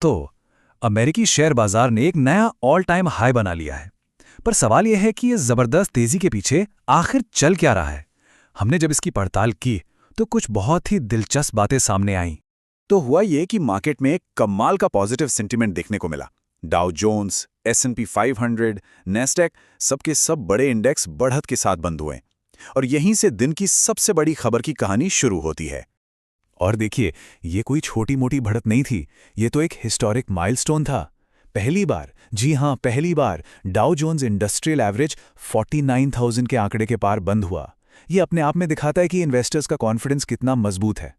तो अमेरिकी शेयर बाजार ने एक नया ऑल टाइम हाई बना लिया है। पर सवाल यह है कि ये जबरदस्त तेजी के पीछे आखिर चल क्या रहा है। हमने जब इसकी पड़ताल की तो कुछ बहुत ही दिलचस्प बातें सामने आईं। तो हुआ ये कि मार्केट में एक कमाल का पॉजिटिव सेंटिमेंट देखने को मिला। डाउ जोन्स, S&P 500, नैस्डैक, सबके सब बड़े इंडेक्स बढ़त के साथ बंद हुए और यहीं से दिन की सबसे बड़ी खबर की कहानी शुरू होती है। और देखिए, ये कोई छोटी मोटी बढ़त नहीं थी, ये तो एक हिस्टोरिक माइलस्टोन था। पहली बार, जी हां पहली बार, डाउ जोन्स इंडस्ट्रियल एवरेज 49,000 के आंकड़े के पार बंद हुआ। ये अपने आप में दिखाता है कि इन्वेस्टर्स का कॉन्फिडेंस कितना मजबूत है।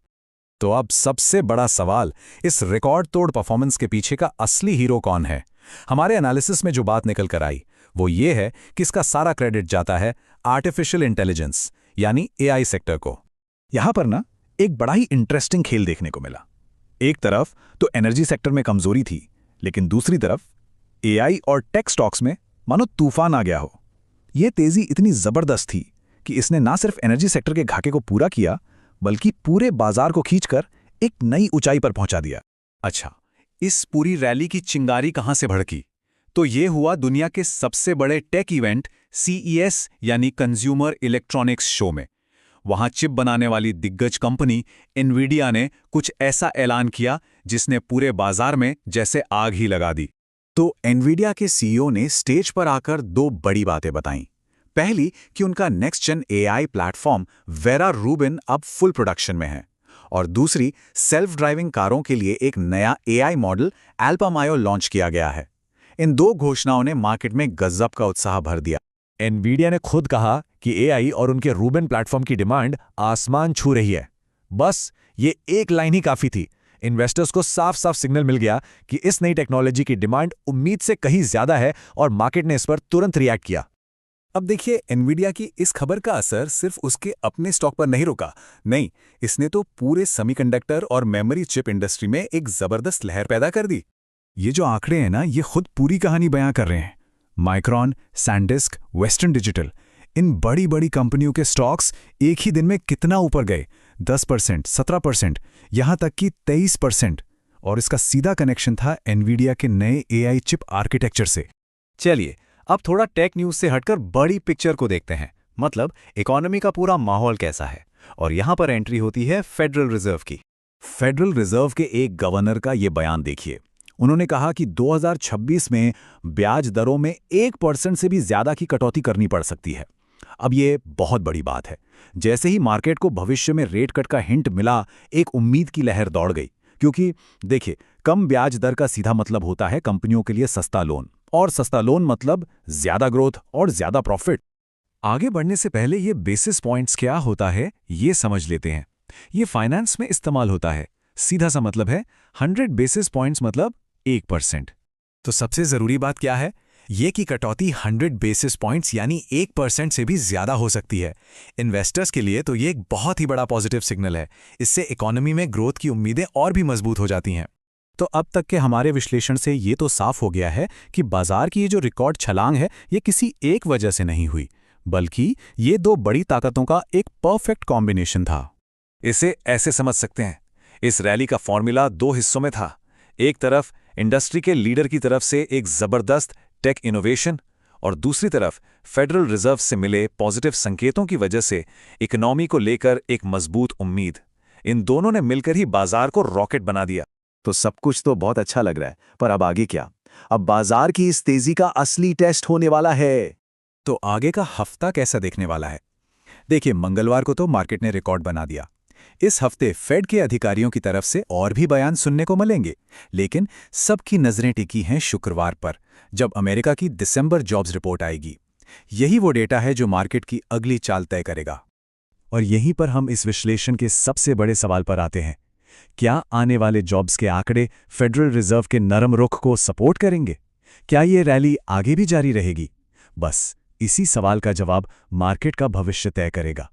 तो अब सबसे बड़ा सवाल, इस रिकॉर्ड तोड़ परफॉर्मेंस के पीछे का असली हीरो कौन है? हमारे एनालिसिस में जो बात निकल कर आई वो ये है कि इसका सारा क्रेडिट जाता है आर्टिफिशियल इंटेलिजेंस यानी AI सेक्टर को। यहां पर ना एक बड़ा ही इंटरेस्टिंग खेल देखने को मिला। एक तरफ तो एनर्जी सेक्टर में कमजोरी थी, लेकिन दूसरी तरफ AI और टेक स्टॉक्स में मानो तूफान आ गया हो। यह तेजी इतनी जबरदस्त थी कि इसने ना सिर्फ एनर्जी सेक्टर के घाटे को पूरा किया, बल्कि पूरे बाजार को खींचकर एक नई ऊंचाई पर पहुंचा दिया। अच्छा, इस पूरी रैली की चिंगारी कहां से भड़की? तो ये हुआ दुनिया के सबसे बड़े टेक इवेंट CES यानी कंज्यूमर इलेक्ट्रॉनिक्स शो में। वहां चिप बनाने वाली दिग्गज कंपनी एनवीडिया ने कुछ ऐसा ऐलान किया जिसने पूरे बाजार में जैसे आग ही लगा दी। तो एनवीडिया के CEO ने स्टेज पर आकर दो बड़ी बातें बताईं। पहली कि उनका next gen AI platform Vera Rubin अब फुल प्रोडक्शन में है, और दूसरी सेल्फ ड्राइविंग कारों के लिए एक नया AI मॉडल अल्फा मायो लॉन्च किया गया है। इन दो घोषणाओं ने मार्केट में गजब का उत्साह भर दिया। एनवीडिया ने खुद कहा कि AI और उनके रूबिन प्लेटफॉर्म की डिमांड आसमान छू रही है। बस ये एक लाइन ही काफी थी। इन्वेस्टर्स को साफ साफ सिग्नल मिल गया कि इस नई टेक्नोलॉजी की डिमांड उम्मीद से कहीं ज्यादा है और मार्केट ने इस पर तुरंत रिएक्ट किया। अब देखिए, एनवीडिया की इस खबर का असर सिर्फ उसके अपने स्टॉक पर नहीं रुका। नहीं, इसने तो पूरे सेमीकंडक्टर और मेमोरी चिप इंडस्ट्री में एक जबरदस्त लहर पैदा कर दी। ये जो आंकड़े हैं ना, ये खुद पूरी कहानी बयां कर रहे हैं। माइक्रॉन, सैनडिस्क, वेस्टर्न डिजिटल, इन बड़ी बड़ी कंपनियों के स्टॉक्स एक ही दिन में कितना ऊपर गए? 10%, 17%, यहां तक कि 23%। और इसका सीधा कनेक्शन था एनवीडिया के नए AI चिप आर्किटेक्चर से। चलिए, अब थोड़ा टेक न्यूज से हटकर बड़ी पिक्चर को देखते हैं, मतलब इकोनॉमी का पूरा माहौल कैसा है। और यहां पर एंट्री होती है फेडरल रिजर्व की। फेडरल रिजर्व के एक गवर्नर का ये बयान देखिए। उन्होंने कहा कि 2026 में ब्याज दरों में 1% से भी ज्यादा की कटौती करनी पड़ सकती है। अब ये बहुत बड़ी बात है। जैसे ही मार्केट को भविष्य में रेट कट का हिंट मिला, एक उम्मीद की लहर दौड़ गई, क्योंकि देखिए, कम ब्याज दर का सीधा मतलब होता है कंपनियों के लिए सस्ता लोन, और सस्ता लोन मतलब ज्यादा ग्रोथ और ज्यादा प्रॉफिट। आगे बढ़ने से पहले ये बेसिस पॉइंट्स क्या होता है ये समझ लेते हैं। ये फाइनेंस में इस्तेमाल होता है। सीधा सा मतलब है 100 बेसिस पॉइंट्स मतलब 1%। तो सबसे जरूरी बात क्या है? ये कि कटौती 100 बेसिस पॉइंट्स यानी 1% से भी ज्यादा हो सकती है। इन्वेस्टर्स के लिए तो ये एक बहुत ही बड़ा पॉजिटिव सिग्नल है। इससे इकोनॉमी में ग्रोथ की उम्मीदें और भी मजबूत हो जाती हैं। तो अब तक के हमारे विश्लेषण से ये तो साफ हो गया है कि बाजार की ये जो रिकॉर्ड छलांग है, ये किसी एक वजह से नहीं हुई, बल्कि ये दो बड़ी ताकतों का एक परफेक्ट कॉम्बिनेशन था। इसे ऐसे समझ सकते हैं, इस रैली का फॉर्मूला दो हिस्सों में था। एक तरफ इंडस्ट्री के लीडर की तरफ से एक जबरदस्त टेक इनोवेशन, और दूसरी तरफ फेडरल रिजर्व से मिले पॉजिटिव संकेतों की वजह से इकोनॉमी को लेकर एक मजबूत उम्मीद। इन दोनों ने मिलकर ही बाजार को रॉकेट बना दिया। तो सब कुछ तो बहुत अच्छा लग रहा है, पर अब आगे क्या? अब बाजार की इस तेजी का असली टेस्ट होने वाला है। तो आगे का हफ्ता कैसा देखने वाला है? देखिए, मंगलवार को तो मार्केट ने रिकॉर्ड बना दिया। इस हफ्ते फेड के अधिकारियों की तरफ से और भी बयान सुनने को मिलेंगे, लेकिन सबकी नजरें टिकी हैं शुक्रवार पर, जब अमेरिका की दिसंबर जॉब्स रिपोर्ट आएगी। यही वो डेटा है जो मार्केट की अगली चाल तय करेगा। और यहीं पर हम इस विश्लेषण के सबसे बड़े सवाल पर आते हैं। क्या आने वाले जॉब्स के आंकड़े फेडरल रिजर्व के नरम रुख को सपोर्ट करेंगे? क्या ये रैली आगे भी जारी रहेगी? बस इसी सवाल का जवाब मार्केट का भविष्य तय करेगा।